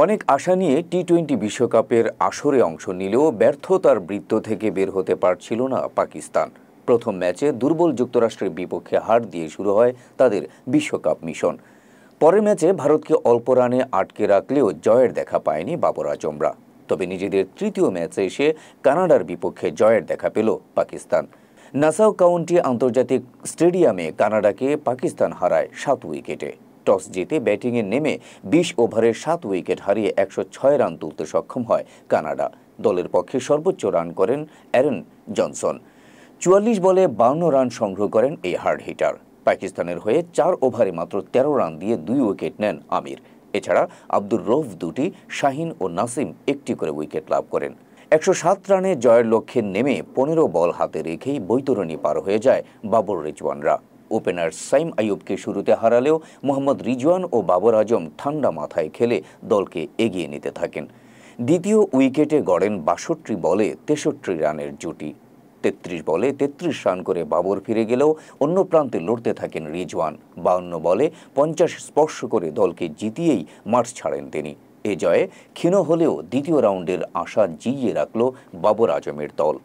অনেক আশা নিয়ে টি-20 বিশ্বকাপের আসরে অংশ নিলেও ব্যর্থতার বৃত্ত থেকে বের হতে পারছিল না পাকিস্তান। প্রথম ম্যাচে দুর্বল যুক্তরাষ্ট্রের বিপক্ষে হার দিয়ে শুরু হয় তাদের বিশ্বকাপ মিশন। পরের ম্যাচে ভারতকে অল্প রানে আটকে রাখলেও জয়ের দেখা পায়নি বাবর আজমরা। তবে নিজেদের তৃতীয় ম্যাচে এসে কানাডার বিপক্ষে জয়ের দেখা পেল পাকিস্তান। নাসাউ কাউন্টি আন্তর্জাতিক স্টেডিয়ামে কানাডাকে পাকিস্তান হারায় 7 উইকেটে। টস জিতে ব্যাটিংয়ে নেমে 20 ওভারে 7 উইকেট হারিয়ে 106 রান তুলতে সক্ষম হয় কানাডা। দলের পক্ষে সর্বোচ্চ রান করেন অ্যারন জনসন। 44 বলে 52 রান সংগ্রহ করেন এই হার্ড হিটার। পাকিস্তানের হয়ে 4 ওভারে মাত্র 13 রান দিয়ে 2 উইকেট নেন আমির। এছাড়া আব্দুর রউফ 2টি, শাহিন ও নাসিম 1টি করে উইকেট লাভ করেন। 107 রানে জয়ের লক্ষ্যে নেমে 15 বল হাতে রেখেই বৈতরণী পার হয়ে যায় বাবর রিজওয়ানরা। ওপেনার সাইম আইয়ুবকে শুরুতে হারালেও মোহাম্মদ রিজওয়ান ও বাবর আজম ঠান্ডা মাথায় খেলে দলকে এগিয়ে নিতে থাকেন। দ্বিতীয় উইকেটে গড়েন 62 বলে 63 রানের জুটি। 33 বলে 33 রান করে বাবর ফিরে গেলেও অন্য প্রান্তে লড়তে থাকেন রিজওয়ান। 52 বলে 50 স্পর্শ করে দলকে জিতিয়েই মাঠ ছাড়েন তিনি। এ জয়ে ক্ষীণ হলেও দ্বিতীয় রাউন্ডের আশা জিইয়ে রাখল বাবর আজমের দল।